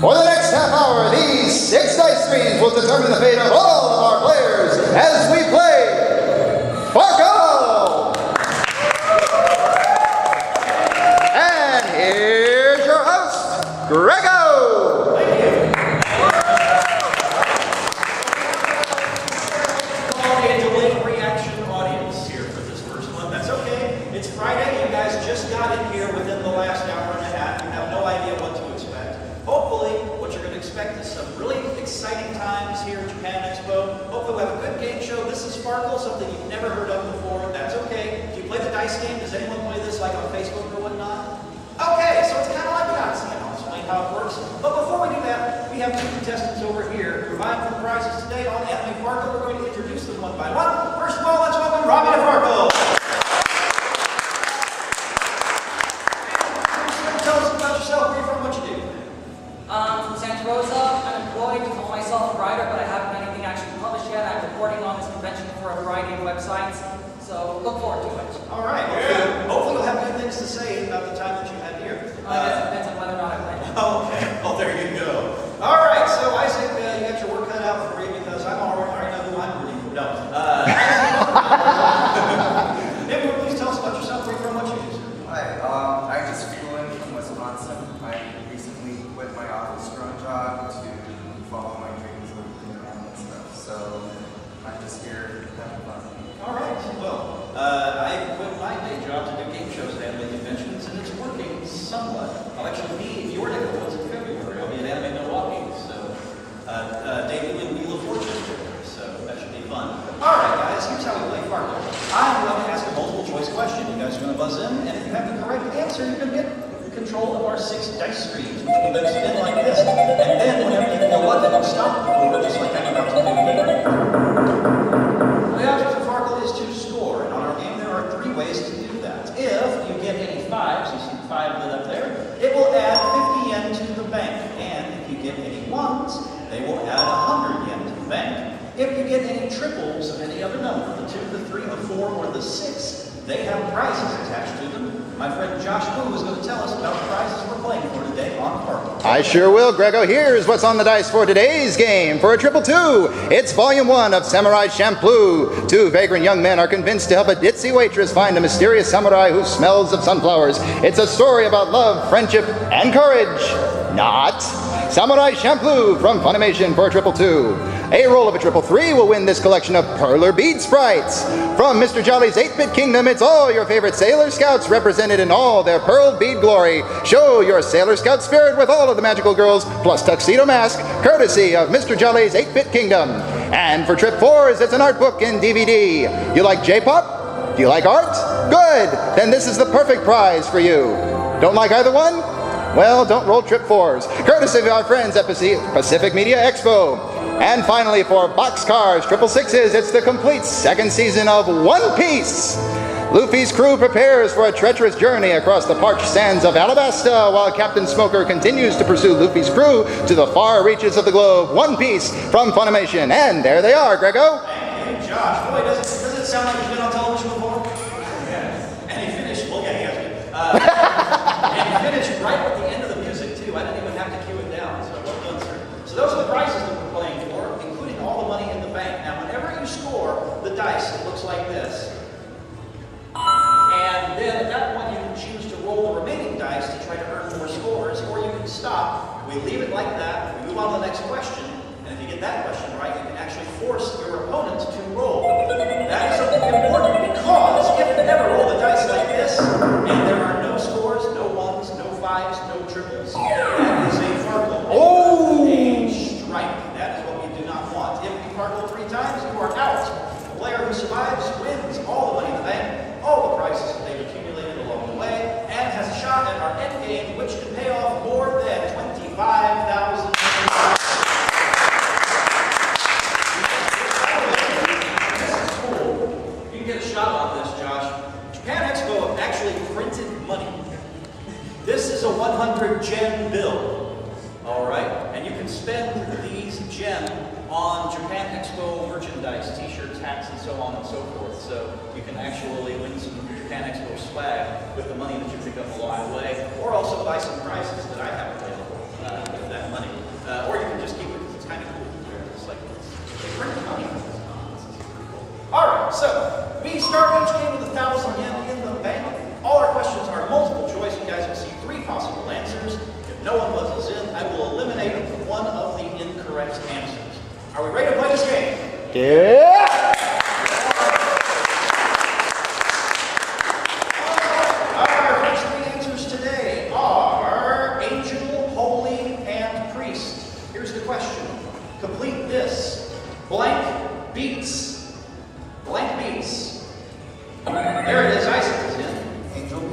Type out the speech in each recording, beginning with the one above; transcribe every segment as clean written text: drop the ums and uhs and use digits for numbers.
For the next half hour, these 6 dice screens will determine the fate of all of our players as we play Farkle! And here's your host, Greggo! Thank you. A delayed reaction audience here for this first one. That's okay. It's Friday. You guys just got in here within the last hour and a half. You have no idea what to expect. Hopefully, what you're going to expect is some really exciting times here at Japan Expo. Hopefully, we'll have a good game show. This is Farkle, something you've never heard of before. That's okay. Do you play the dice game? Does anyone play this like on Facebook or whatnot? Okay, so it's kind of like Yahtzee. I'll explain how it works. But before we do that, we have two contestants over here who vying for the prizes today on Anime Farkle. We're going to introduce them one by one. First of all, let's welcome Robbie to Farkle. Tell us about yourself, where you're from, what you do. From Santa Rosa. I'm employed to call myself a writer, but I haven't had anything actually published yet. I'm reporting on this convention for a variety of websites, so look forward to it. All right. Hopefully you'll have good things to say about the time that you had here. Depends on whether or not I play. Okay. Oh, there you go. All right. So Isaac, you got your work cut out for you because I already know who I'm rooting for. No. Maybe please tell us about yourself, where you're from, what you do. Hi, I just flew in from Wisconsin. I recently quit my office drone job to follow my dreams of internet and stuff. So I'm just here having fun. All right. Well, I quit my day job to do game shows at anime conventions, and it's working somewhat. I'll actually be in your neck of the woods in February. I'll be at Anime Milwaukee, so debuting in Wheel of Fortune, so that should be fun. All right, guys, here's how we play Farkle. I'm going to ask a multiple choice question. You guys are going to buzz in, and if you have the correct answer, you're going to get control of our 6 dice screens, which will then spin like this, and then whenever you feel what, then you stop the board, just like I'm about to do here. The object of Farkle is to score, and on our game there are 3 ways to do that. If you get any 5s, you see 5 lit up there, it will add 50 yen to the bank, and if you get any 1s, they will add 100 yen to the bank. If you get any triples of any other number, the 2, the 3, the 4, or the 6, they have prizes attached to them. My friend Josh Boo is going to tell us about the prizes we're playing for today on Farkle. I sure will, Greggo. Here's what's on the dice for today's game. For a 222, it's Volume 1 of Samurai Champloo. 2 vagrant young men are convinced to help a ditzy waitress find a mysterious samurai who smells of sunflowers. It's a story about love, friendship, and courage. Not. Samurai Champloo from Funimation for a 222. A roll of a 333 will win this collection of Perler bead sprites. From Mr. Jolly's 8-Bit Kingdom, it's all your favorite Sailor Scouts represented in all their pearl bead glory. Show your Sailor Scout spirit with all of the magical girls, plus Tuxedo Mask, courtesy of Mr. Jolly's 8-Bit Kingdom. And for Trip 4s, it's an art book in DVD. You like J-pop? Do you like art? Good! Then this is the perfect prize for you. Don't like either one? Well, don't roll Trip 4s. Courtesy of our friends at Pacific Media Expo. And finally, for Boxcars 666s, it's the complete 2nd season of One Piece. Luffy's crew prepares for a treacherous journey across the parched sands of Alabasta, while Captain Smoker continues to pursue Luffy's crew to the far reaches of the globe. One Piece from Funimation. And there they are, Greggo. Hey, Josh, boy, does it sound like you've been on television before? Yeah. And he finished, well, yeah, he has been. And he finished right at the end of the music, too. I didn't even have to cue it down, so well done, sir. So those are the prizes that we're playing for, including all the money in the bank. Now, whenever you score the dice, it looks like this. And then at that point, you can choose to roll the remaining dice to try to earn more scores, or you can stop. We leave it like that, we move on to the next question, and if you get that question right, you can actually force your opponent to roll. That is important because if you never roll the dice like this, and there are no scores, no 1s, no 5s, no triples, that is a Farkle. Oh! A strike. That is what we do not want. If you Farkle 3 times, you are out. The player who survives wins all the money in the bank, all the prizes that they've accumulated along the way, and has a shot at our end game, which can pay off more than $25,000. This is cool. You can get a shot on this, Josh. Japan Expo actually printed money. This is a 100 yen bill. All right, and you can spend these yen on Japan Expo merchandise, t-shirts, hats, and so on and so forth. So you can actually win some Japan Expo swag with the money that you pick up along the way, or also buy some prizes that I have available with that money. Yeah! Our first three answers today are angel, holy, and priest. Here's the question. Complete this. Blank beats. Blank beats. There it is. Isaac is in.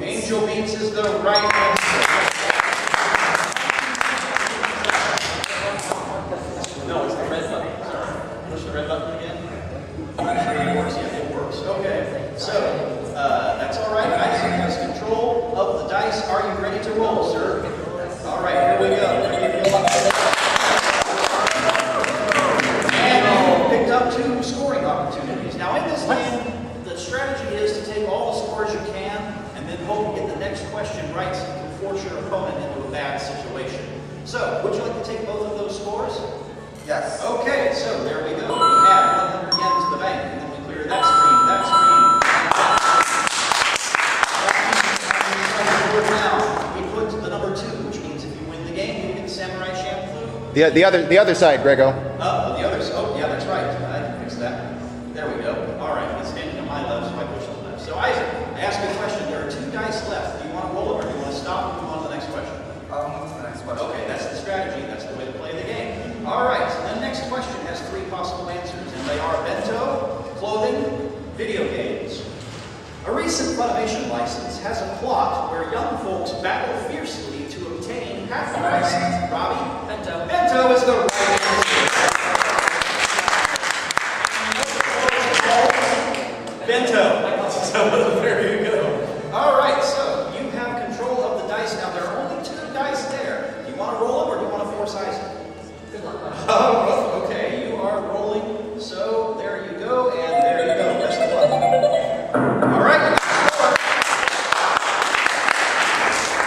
Angel beats is the right answer. No, it's the red button. Sorry. Push the red button again. It works. Yeah, it works. Okay. So, that's all right. Isaac has control of the dice. Are you ready to roll, sir? All right, here we go. And you picked up 2 scoring opportunities. Now, in this game, the strategy is to take all the scores you can and then hope you get the next question right so you can force your opponent into a bad situation. So, would you like to take both of those scores? Yes. Okay, so there we go. We add 100 yen to the bank, and then we clear that screen, that screen. Now, we put the number 2, which means if you win the game, you get Samurai Champloo. The other side, Greggo. The others. Oh, yeah, that's right. I can fix that. There we go. All right, he's standing on my left, so I push the left. So, Isaac, I ask you a question. There are 2 dice left. Do you want to roll them, or do you want to stop and move on to the next question? What's the next question? Okay, that's the strategy. That's the way to play the game. All right, the next question has 3 possible answers, and they are bento, clothing, video games. A recent Funimation license has a plot where young folks battle fiercely to obtain half price. Robbie? Bento. Bento is the right answer. Bento. So there you go. All right, so you have control of the dice. Now, there are only 2 dice there. Do you want to roll them, or do you want to force Isaac? Good luck. Oh, okay, you are rolling. So there you go, and there you go. Best of luck. All right, you got the score.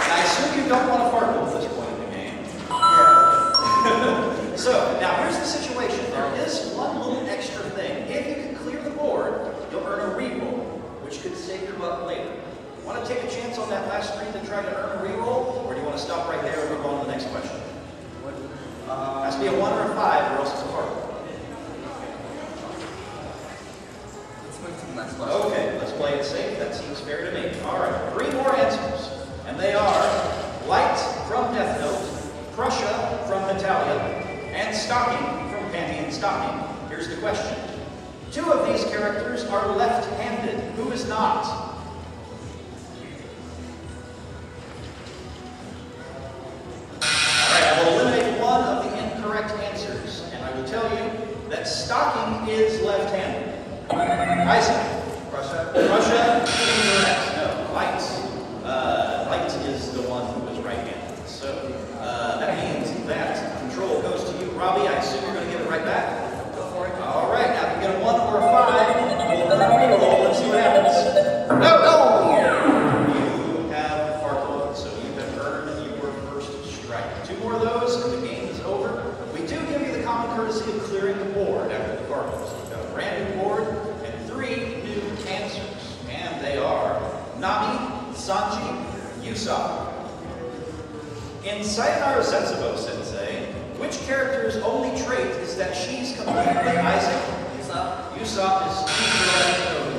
And I assume you don't want to Farkle at this point in the game. Yeah. So now here's the situation. There is one little extra thing. If you can clear the board, you'll earn a reroll, which could save your butt later. Want to take a chance on that last screen to try to earn a reroll, or do you want to stop right there and move on to the next question? Has to be a 1 or a 5, or else it's a Farkle. Let's move to the next question. Okay, let's play it safe. That seems fair to me. All right, 3 more answers. And they are Light from Death Note, Prussia from Natalia, and Stocking from Panty and Stocking. Here's the question. 2 of these characters are left-handed. Who is not? All right, I will eliminate one of the incorrect answers, and I will tell you that Stocking is left-handed. Isaac. Prussia. Prussia, incorrect. No, Light. Light is the one who was right-handed. So that means that control goes to you, Robbie. I assume you're going to give it right back. Go for it. All right, now if you get a 1 or a 5, we'll earn a reroll. Let's see what happens. No! You have Farkle, so you have earned your first strike. 2 more of those, and the game is over. We do give you the common courtesy of clearing the board after the Farkle. So you've got a brand new board and 3 new answers. And they are Nami, Sanji, Usopp. In Sayonara Setsubo Sensei, which character's only trait is that she's completely Isaac? Usopp. Usopp is the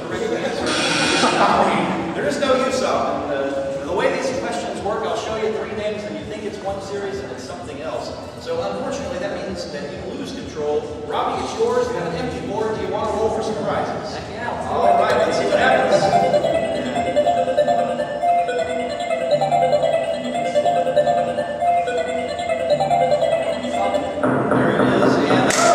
correct answer. There is no Usopp. And the way these questions work, I'll show you 3 names and you think it's one series and it's something else. So unfortunately, that means that you lose control. Robbie, it's yours. You have an empty board. Do you want to roll for some prizes? Heck yeah. All right, let's see what happens. There it is, and those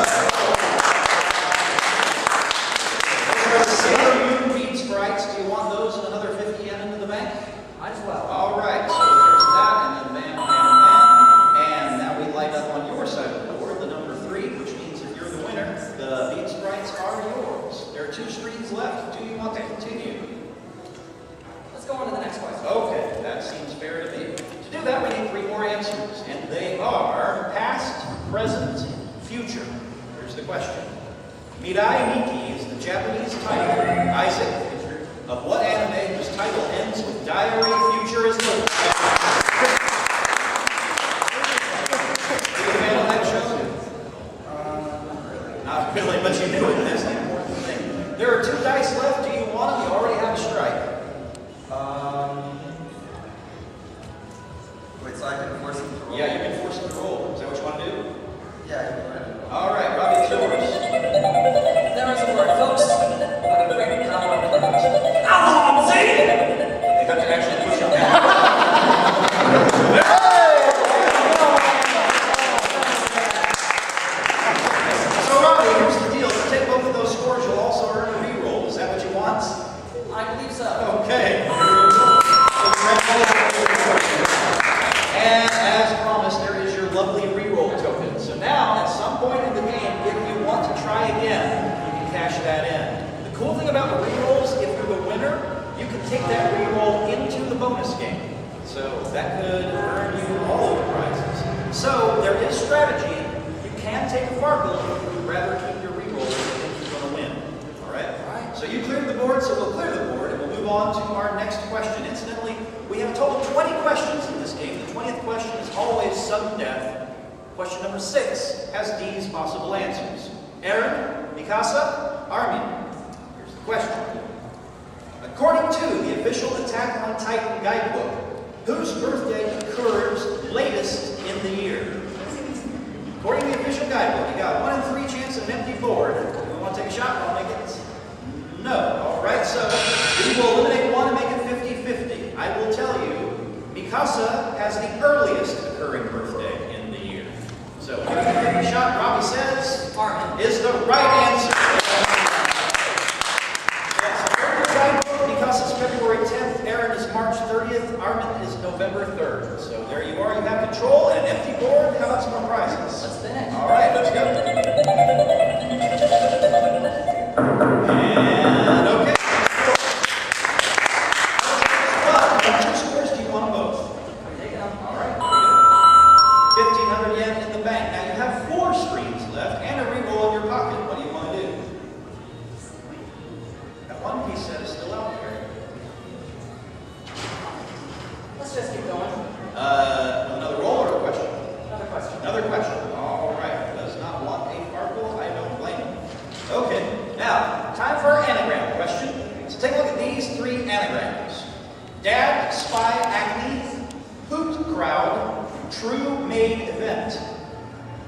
are the Sailor Moon bead sprites. Do you want those and another 50 yen into the bank? Might as well. All right, so there's that, and then bam, bam, bam. And now we light up on your side of the board the number 3, which means if you're the winner, the bead sprites are yours. There are 2 screens left. Do you want to continue? Let's go on to the next question. Okay, that seems fair to me. To do that, we need 3 more answers, and they are past, present, future. Here's the question. Mirai Nikki is the Japanese title. Isaac, of what anime whose title ends with diary, future is the... Are you a fan of that show? Not really, but you knew it. force him to roll. Yeah, you can force him to roll. Is that what you want to do? Yeah, go ahead. All right, Robbie, it's yours. There is a word, folks. What a great power of courage. Alonzi! They have to actually push him down. So, Robbie, here's the deal. If you take both of those scores, you'll also earn a reroll. Is that what you want? I believe so. Okay. And as promised, there is your lovely reroll token. So now, at some point in the game, if you want to try again, you can cash that in. The cool thing about the rerolls, if you're the winner, you can take that reroll into the bonus game. So that could earn you all of the prizes. So there is strategy. You can take a Farkle if you would rather keep your reroll if you think you're going to win. All right? So you cleared the board, so we'll clear the board, and we'll move on to our next question. Incidentally, we have a total of 20 questions in this game. The 20th question is always sudden death. Question number 6 has these possible answers. Aaron, Mikasa, Armin. Here's the question. According to the official Attack on Titan guidebook, whose birthday occurs latest in the year? According to the official guidebook, you got 1 in 3 chance at an empty board. You want to take a shot? I'll make it. No. All right, so we will eliminate 1 and make it 50-50. I will tell you, Mikasa has the earliest occurring birthday in the year. So we're going to take a shot. Robbie says Armin is the right answer. Yes, according to the guidebook, Mikasa's February 10th, Aaron is March 30th, Armin is November 3rd. So there you are. You have control and an empty board. How about some more prizes? Let's finish. All right, let's go. And okay. How many scores do you want them both? I'm taking them. All right. 1,500 yen in the bank. Now you have 4 screens left and a reroll in your pocket. What do you want to do? That one piece set is still out there. Let's just keep going. Another roll or a question? Another question. Another question. All right. Does not want a Farkle. I don't blame him. Okay. Now, time for our anagram question. So take a look at these 3 anagrams. Dad, Spy, Acne, Hoot Crowd, True Maid Event.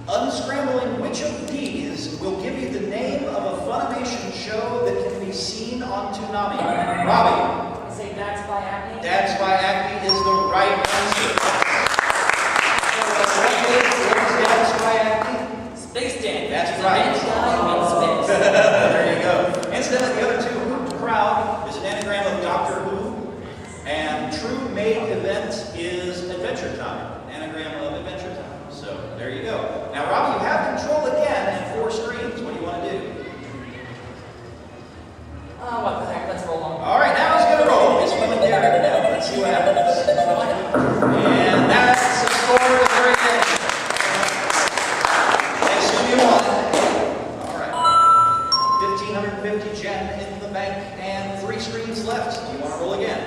Unscrambling which of these will give you the name of a Funimation show that can be seen on Toonami? Robbie. You say Dad's by Acne? Dad's by Acme is the right answer. So what is Dad's by Acme? Space Dandy. That's It's right. a big guy in space. There you go. Incidentally, the other 2, Hoot Crowd is an anagram of Doctor Who, and True Maid Event is Adventure Time, anagram of Adventure Time. So there you go. Now, Robbie, you have control again and 4 screens. What do you want to do? What the heck? Let's roll on. All right, now he's going to roll. It's Will and Derek now. Let's see what happens. And that's a score of 3. I assume you won. All right. 1,550 yen in the bank and 3 screens left. Do you want to roll again?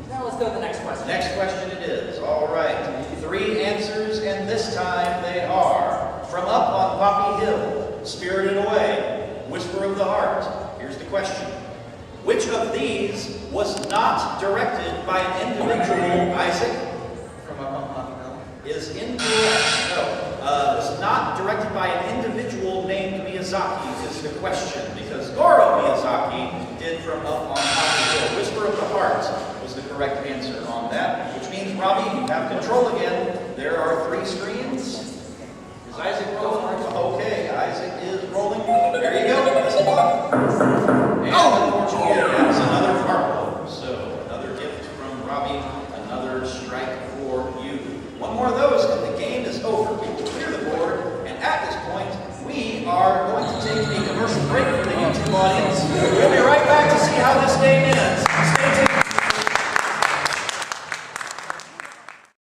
Now let's go to the next question. Next question it is. All right. 3 answers, and this time they are From Up on Poppy Hill, Spirited Away, Whisper of the Heart. Here's the question. Which of these was not directed by an individual, Isaac? From up on Poppy Hill. Is incorrect. No. Was not directed by an individual named Miyazaki is the question, because Goro Miyazaki did From Up on Poppy Hill. Whisper of the Heart was the correct answer on that, which means, Robbie, you have control again. There are 3 screens. Is Isaac rolling? Okay, Isaac is rolling. There you go. Best of luck. And unfortunately, that's another Farkle. So another gift from Robbie, another strike for you. 1 more of those, and the game is over. We will clear the board, and at this point, we are going to take a commercial break for the YouTube audience.